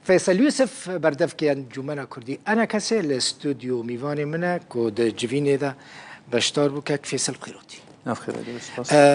فيصل يوسف بردف كان جمانة كردي أنا كسي الاستوديو ميفاني منا كود جيفيني ذا بشتار بوكاك فيصل قيروتي نافخير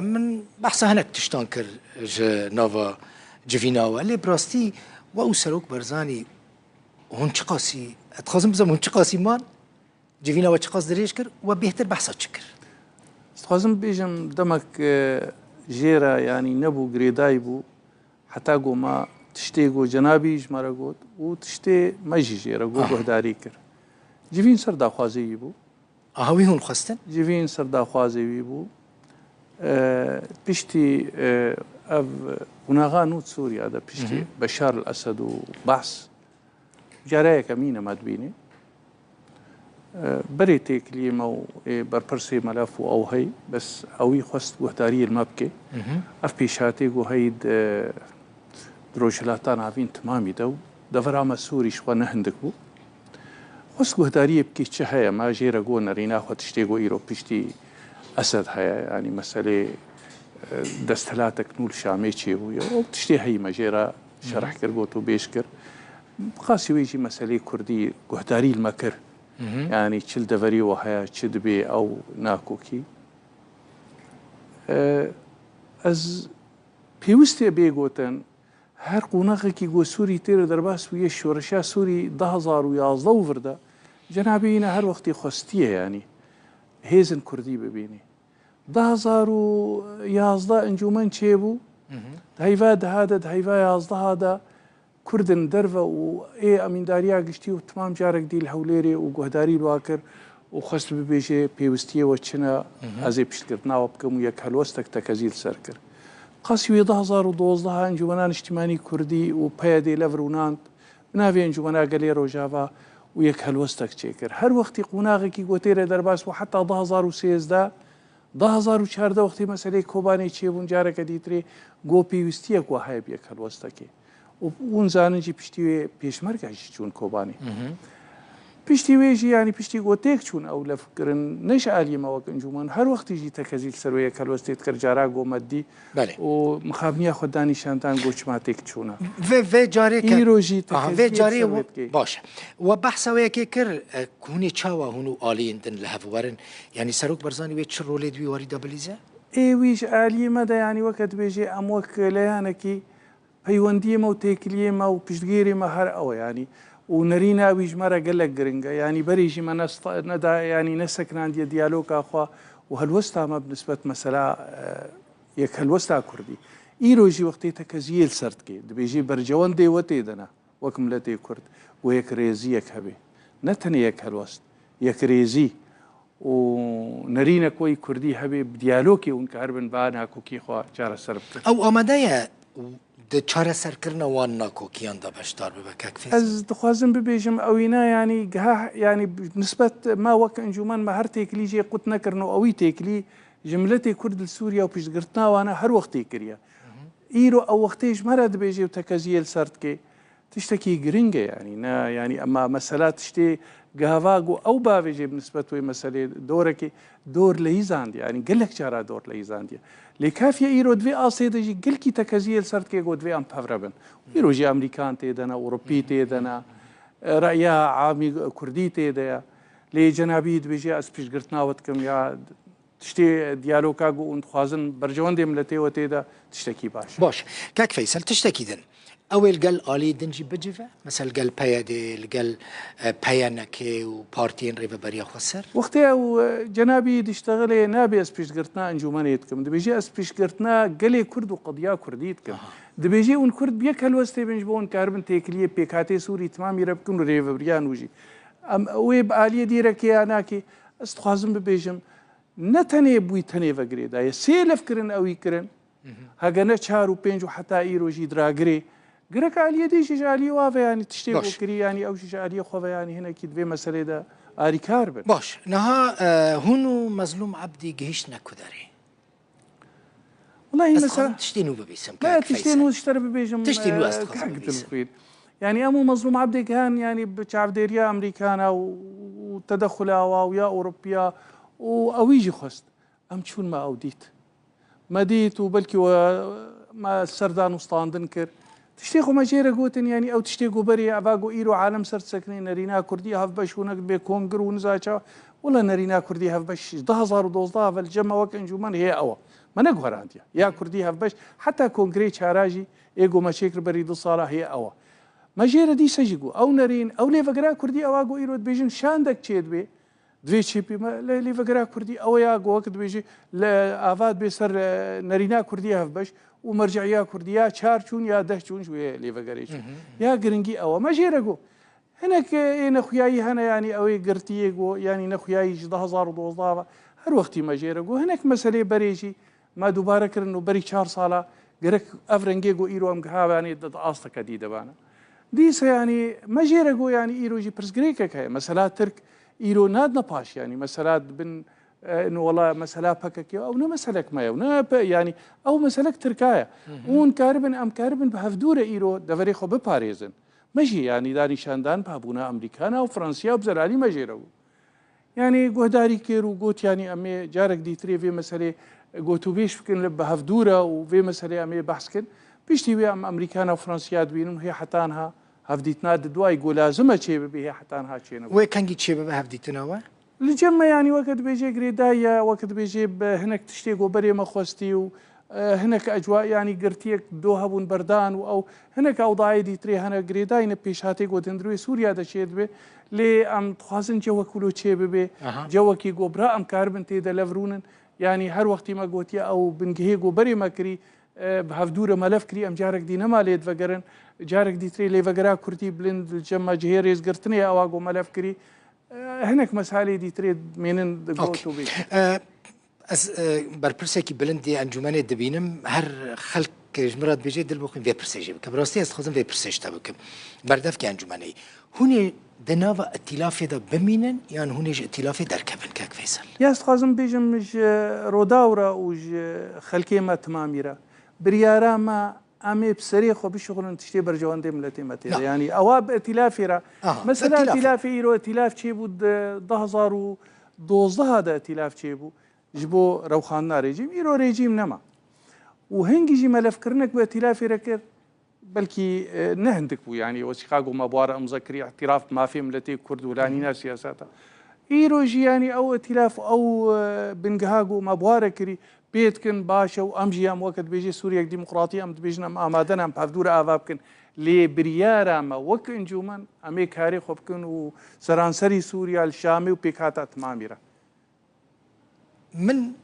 من بحث هناك تشتانكر نافا جيفيناوا اللي براستي وأوسروك برزاني هون شقاسي أتخازم بزم هون شقاسي مان جيفيناوا شقاس دريش كر وبيهتر بحثات شكر استخازم بيجم دمك جيرا يعني نبو قريداي بو حتى قو ما تشتي قو جنابي جمارا قوت وتشتي مجي جيرا قو بهداري كر جيفين سر داخوازي بو هاوي هون خستن جيفين سر داخوازي بو بيشتي أب وناغا نوت سوريا هذا بيشتي بشار الأسد وبعث جارايا كمينة ما تبيني بريتي كليمة بربرسي ملف أو هي بس أوي خست وهداري المبكي أف بيشاتي وهيد دروجلاتان عارفين تمامي دو دفرام سوري شو نهندك بو خست وهداري بكي تشهيا ما جيرا قو نرينا خو تشتيقو إيرو بيشتي أسد هيا يعني مسألة دستلاتك نول شامي تشيبو وبتشتي هي ما جيرا شرح كربوتو بيشكر خاصي ويجي مسألة كردي وهداري المكر يعني تشل دفري وهيا تشد بي أو ناكوكي از بيوستي بيغوتن هر قوناغكي قو سوري تير درباس ويا شورشا سوري 2011 وردا جنابينا هر وقتي خستيه يعني هيزن كردي ببيني 2011 انجومن تشيبو هيفا هذا هيفا 11 هذا كردن درفا و اي امين داريا قشتي وتمام جارك دي الهوليري وقهداري الواكر وخست ببيجي بيوستيه وتشنا ازي بشتكرتنا وبكم وياك هلوستك تكازيل سركر قاسي 2012 انجومنان اجتماعي كردي وبيادي لفرونانت نافي انجومنا قالي روجافا وياك هلوستك تشيكر هر وقتي قناغكي قوتير درباس وحتى 2013 2014 وقتی مسئله کوبانی چی بون جاره کدیتری گوپی وستیه کو های بیک هلوستکی و اون زاننجی پشتی پیشمرگش چون کوبانی پشتی ویجی يعني پشتی گوتیک چون اول فکرن نش علی ما وقت انجومان هر وقت يجي تکزیل سرویه هلوستیت کر جاره گو مدی و مخابنیه خدانی شانتان گوچماتیک چونه و جاره که ایروجی تکزیل سرویه باشه و بحث وياك كر كوني تشاوا هونو آلين دن لهفورن يعني سروك برزاني ويتش رولي دوي واريدا بليزا اي ويش آلي مدى يعني وقت بيجي اموك ليانكي هيوندي ما وتيكلي ما وبشتغيري ما هر او يعني ونرينا ويش مرة قلق قرنقا يعني بريجي ما ندا يعني نسكن عندي ديالوج اخوا وهالوسطى ما بالنسبة مثلا يك هالوسطى كردي ايروجي وقتي تكزيل سرتكي بيجي برجوان دي وتيدنا وكملتي كرد ويك ريزي يك هبي نتني يك هالوسط يك ريزي ونرينا كوي كردي هبي بديالوكي ونكهربن بانا كوكي خوا جار سرب او امدايا د چاره سرکرنا وان ناکو کیان دا بشتار ببکک فیس از دخوازم ببيجم اوينا يعني قها يعني بنسبة ما وك انجومان ما هر تيكلي جي قلت نكرنو اوي تيكلي جملتي كرد لسوريا وبيش قرتنا وانا هر وقت كريا ايرو او وقتيش مرد بيجي وتكازيل سرتكي تشتكي جرينجا يعني نا يعني اما مسألات تشتي قهواغو او بافيجي بالنسبة لي مسألة دورك دور ليزاندي يعني قال لك جارا دور ليزاندي لكافية ايرو دوي آسيدجي قل كي تكازيل سرتكي قو دوي ام بافربن ايرو جي امريكان تيدنا اوروبي تيدنا رأيها عامي كردي تيدنا لي جنابي بيجي اسبيش قرتنا وتكم يا تشتي ديالوكا قو انتخوازن برجوان دي ملتي وتيدا تشتكي باش كاك فيصل تشتكي دن اول قال آلي دنجي بجفا مثلا قال بيادي قال بيانكي وبارتين ريفا بريا خسر وقتها جنابي تشتغلي نابي اسبيش قرتنا انجومانيتكم دبيجي اسبيش قرتنا قالي كرد وقضيا كرديتكم دبيجي ون كرد بيك هالوستي بنجبون كاربن تيكليه بيكاتي سوري تمام يربكم ريفا بريا نوجي ام ويب آلي ديركي اناكي استخازم ببيجم نتني بوي تني فقريدا يسيلف كرن اوي كرن هاغنا چارو پنج حتى ايروجي دراغري قرك علي دي شجالي وافا يعني تشتي وكري يعني او شجالي خوفا يعني هنا كيد في مسألة دا آري كاربن باش نها هونو مظلوم عبدي جهشنا كداري والله مثلا تشتينو ببيسم لا تشتينو اشتري ببيجم تشتينو استخدم يعني امو مظلوم عبدي كان يعني بتشعف ديريا امريكانا وتدخلها ويا اوروبيا واويجي خست ام تشون ما اوديت ما ديت وبلكي ما السردان وسطاندنكر تشتێ خۆمەژێرە گوتن ینی ئەو تشتێک و بەری ئاواگۆ ئیرۆ عالم سەر سەکنی نەرینا کوردی هەف بەش هوونەک بێ کۆنگر و نزاچەوە وڵە نەرینا کوردی هەف بەش 2012 بەل جەمەوەک ئەنجومەن هەیە ئەوە منە گۆڕاندیە یا کوردی هەف بەش حتا کۆنگرەی چاراژی ئێگۆ مەچێکر بەری 2 ساڵە هەیە ئەوە مەژێرە دی سەژی گو ئەو نەرین ئەو لێڤەگرا کوردی ئەواگۆ ئیرۆ دبێژن شاندەک چێت بێ دوێ چێپی لە لێڤەگرا کوردی ئەوە یا گۆوەکە دبێژی لە ئاوات بێ سەر نەرینا کوردی هەف بەش و مەرجعیا کوردی یا 4 چوون یا 10 چوون شوێ لێڤەگەرێک یا گرنگی ئەوە مەژێرە گۆ هەنێک نەخویایی هەنە ینی ئەوەی گرتیە گۆ ینی نەخویایی 2012 هەر وەختی مەژێرە گۆ هەنێک مەسلەی بەرێژی ما دووبارەکردن و بەری 4 ساڵە گەرەک ئەڤرەنگێ گۆ ئیرۆ ئەم هاوانێ ئاستەکە دی دەبانە دیسە ینی مەژێرە گۆ ینی ئیرۆژی پرسگرێکێک هەیە مەسەلا ترک ئیرۆ نادنە پاش ینی مەسەلات بن وڵا مەسەلا پەکەکێ ئەو نە مەسەلەک مایە و ینی ئەو مەسەلەک ترکایە اون کاربن ئەم کاربن بە هەفتورە ئیرۆ دەڤەرێ خۆ بپارێزن مەژی ینی دانیشاندان پابوونە ئەمریکانە و فەڕەنسیا و بزەرالی مەژێرە بوو ینی گۆداری کێر و گوتیانی ئەمێ جارێک دیترێ وێ مەسەلێ گۆتوبێش بکەن لە بە هەفتورە و وێ مەسەلێ ئەمێ بەحسکن پشتی وێ ئەم ئەمریکانە و فەڕەنسیا دوێنن هەیە حتانها هەفدیتنا دوای گۆ لازمە چێ ببێ هەیە حتانها چێنەوە وێ کەنگی چێ بە هەفدیتنەوە لە جەممە ینی وەکت بێژێ گرێدایە وەکت بێژێ بە هەنێک تشتێک گۆ بەرێمە خۆستی و هەنێک ئەجوا ینی گرتیەک دۆ هەبوون بەردان و ئەو هەنێک ئەوضاعی دیترێ هەنە گرێداینە پێشهاتێک گۆتندروێ سووریا دەچێت بێ لێ ئەم خوازن جەوەکولۆ چێ ببێ جەوەکی گۆبرا ئەم کاربن تێدە لەڤڕونن ینی هەر وەختی مە گوتیە ئەو بنگهەیە گۆ بەرێمەکری هەفتورە مەلەف کری ئەم جارێک دی نەما لێت ڤەگەرن جارێک دیترێ لێڤەگەرا کورتی بلند جەممە جهێ ڕێزگرتنی ئەوا گۆ مەلەف کری هەنێک مەسالی دیترێت مێنن دەگۆت ئەس بەرپرسێکی بلندی ئەنجومەنێ دەبینم هەر خەڵک ژمرات بێژێ دڵ بخۆین وێ پرسێژێ بکە بڕاستی ئەس خۆزم وێ پرسێشتا بکەم بەردەفکی ئەنجومەنەی هونێ دەناوە ئەتیلافێدا بمینن یان هونێژ ئەتیلافێ دەرکەبن کاک فەیسەڵ یاستخوازم بێژم ڕۆداورە و خەلکێمە تمامیرە بریارامە ئەمێ پسەرێ خۆ بشغڵن تشتێ بەرجەوەندێ ملەتێ مەتێ ینی ئەوە ئەتیلافێرە مەسەلا ئەتیلافی ئیرۆ ئەتیلاف چێ بوو 2012 دا ئەتیلاف چێ بوو ji bo rewxandina rejîm îro rejîm nema û hingî jî melevkirinek bi îtilafê re kir belkî ne hindik bû yanî Chicago me buwara imza kiriye ihtiraf mafê milletê Kurd û lanîna siyaseta îro jî yanî ew îtilaf ew bingeha got me buware kirî pê dikin baş e û em jî em weke dibêjê Sûriyek dîmokratî em dibêjin em amade ne em hevdûre ava bikin lê biryara me wek encûmen em ê karê xwe bikin û seranserî Sûriya li Şamê û pêk hata timamî re من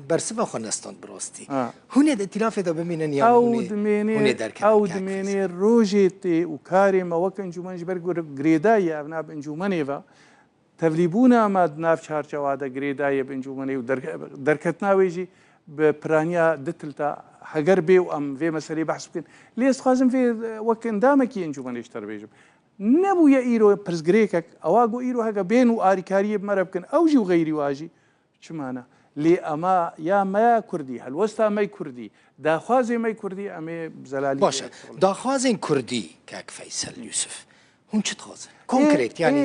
بەرسبە خۆنەستان بڕاستی هونێ ئەتیلافێدا بمینن یا ئەو دمێنێ ڕۆژێ تێ و کارێمە وەک ئەنجومەن ji ber girêdayê ev nav encûmenê ve tevlîbûna me nav çarçewada girêdayê bi encûmenê û derketina wê jî bi piraniya ditilta heger bê û em vê meselê behs bikin lê ez dixwazim vê wek endamekî encûmenê ji te bêjim nebûye îro pirsgirêkek ewa got îro heke bên û alîkariyê bi me re bikin ew jî û geyrî wa jî چمانە لێ ئەما یا مەیا کوردی هەلوەستا مەی کوردی داخوازێ مەی کوردی ئەمێ زەلالی باشە داخوازên کوردی کاک فەیسەل یوسف هون چ دixwazin konkret yanî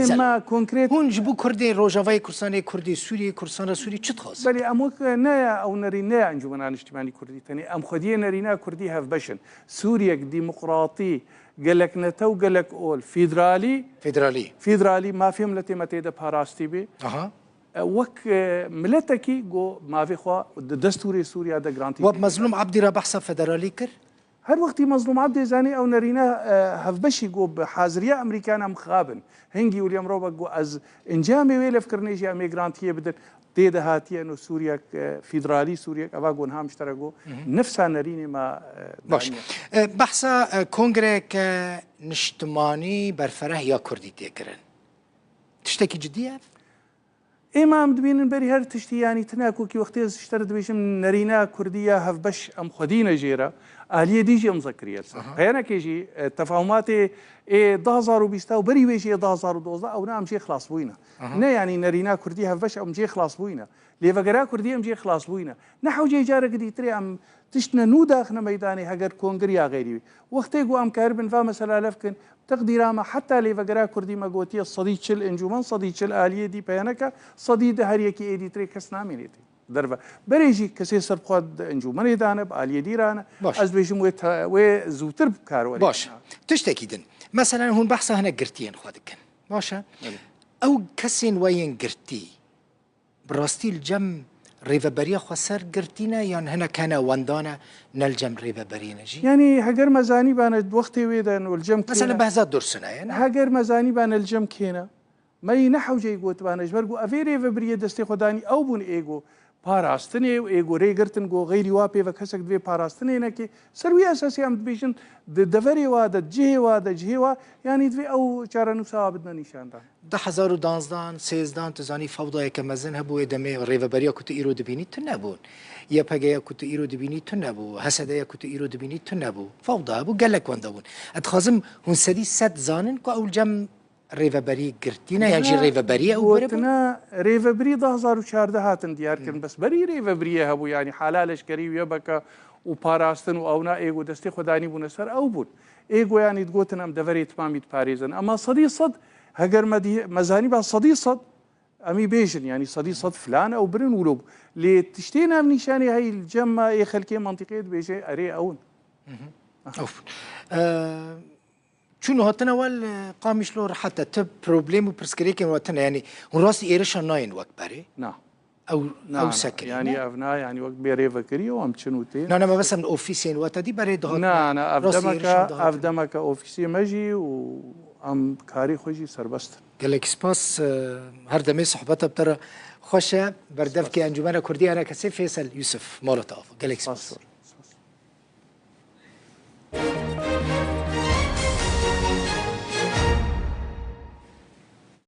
konkret hûn ji bo Kurdên Rojavayê Kurdistanê Kurdî Sûriyê Kurdistana Sûrî çi dixwazin belê em wek neya ew nerîneya encûmena niştimanî Kurdî tenê em xwediyê nerîna Kurdî hevbeşin Sûriyek dîmokratî gelek nete û gelek ol fîdralî mafê milletê me tê de parastî bê وەک ملەتێکی گۆ ماوێ خوا دەستوری سووریا دەگرانتی وە مەزلوم عەبدی را بەحسە فەدەرالی کرد هەر وەختی مەزلوم عەبدێ زانێ ئەو نەرینە هەفبەشی گۆ بە حازریە ئەمریکانە مخابن هەنگی ولیام ڕۆبە گۆ ئەز ئەنجامی وێ لەفکردنێژی ئەمێگرانتیە بدن تێدە هاتیەن و سووریەک فیدرالی سووریەک ئەوا گۆنها مشتەرە گۆ نفسا نەرینێ ما باش بەحسا کۆنگرێک نیشتمانی بەرفەرەه یا کوردی تێکردن تشتێکی جدیە ئێمە ئەم دبینن بەری هەر تشتی ینی تناکۆکی وەختێ شتەر دەبێژم نەرینا کوردیە هەفبەش ئەم خودینە ژێرە ئالیە دیژی ئەم زەکریە پەیەنەکێژی تەفاوماتێ 2020 و بەری وێژی 2012 ئەو ئەم جێ خلاص بووینە نە ینی نەرینا کوردی هەفبەش ئەم جێ خلاص بووینە لێڤەگەرا کوردی ئەم جێ خلاص بووینە نەحوجێ جارێک دیترێ ئەم تشتنە نو داخنە مەدانی هەگەر کۆنگری یا غێری وەختێک و ئەم کار بن فا مەسەلا لەفکن تقديرامە حتا لێڤەگەرا کوردی مەگوتیە 140 ئەنجومەن 140 ئالیە دی پەیەنەکە 100 هەریەکی ئێدیترێ کەس نامێنێتی دەربە بەرێژی کەسێ سەرخواد ئەنجومەنێدانە بە ئالیەدیرانە باش. ئەس بێژم وێ زووتر بکارەوە باش تشتێکی دن مثلا هون بەحسە هەنە گرتیان خوا دکن باشە ئەو کەسێن وەیەن گرتی بڕاستی الجەم ڕێڤەبەریە خوا سەر گرتینە یان هەنە کەنە وەندانە نەلجەم ڕێڤەبەرینەژی ینی هەگەر مەزانی بانە وەختی وێدەن وەلجەم مثلا بەهزار دورسنایە هەگەر مەزانی بانە لجەم کێنە مەی نەحەوجەی گوتبانەش بەرگو ئەڤێ ڕێڤەبریە دەستی خۆدانی ئەو بوون ئێگۆ پاراستنێ و ئێگۆ ڕێگرتن گۆ غەیری وا پێوە کەسێک دوێ پاراستنێنەکێ سەروی ئەساسی ئەم دبێژن دەڤەرێوا دەجێوا دەجهێوا ینی دوێ ئەو چارە نووساوا بدنە نیشاندان 2012 سێزدان تزانی فەودایەکە مەزن هەبوو دەمێ ڕێڤەبەریە کوتە ئیرۆ دبینی تو نەبوون یەپەگەیە کوتە ئیرۆ دبینی تو نەبوو هەسەدەیە کوتە ئیرۆ دبینی تو نەبوو فەودا بوو گەلک وەندە بوون ئەتخوازم هون سەدی سەد زانن کە ئەو جەم ڕێڤەبەری گرتینە یانجی ڕێڤەبەریە ئەو وتنا ڕێڤەبری 2014 هاتن دیارکردن بەس بەری ڕێڤەبریە هەبوو ینی حالا لەشکەری وێ بکە و پاراستن و ئەونا ئێگو دەستی خۆدانی بوونە سەر ئەو بوون ئێگویانی گوتن ئەم دەڤەرێت تمامیت پارێزن ئەمە سەدی سەد هەگەر مەزانی با سەدی سەد ئەمی بێژن ینی سەدی سەد فلان ئەو برن ولۆ لێ تشتێ نام نیشانی هەی جەممە ئێ خەلکێ منتیقێت بێژێ ئەرێ ئەون چون هاتنەوە قامیشلۆ حتى تب پرۆبلێم و پرسکرێکن وەتنە ینی هون ڕاستی ئێرەشان ناین وەک بەرێ ئەو سەکر ینی ئەڤنا ینی وەک بێرێڤەکریەوە ئەم چن و تێ نانەمە بەسم ئۆفیسێن وەتەدی بەرێ نانە ئەفدەمەکە ئۆفیسی مەژی و ئەم کاری خۆشی سربەست gelek spas her demê sohbeta pira xweş e berdevkê Encûmena Kurdî hene kesê Fêsel Yusuf Molotov gelek spas.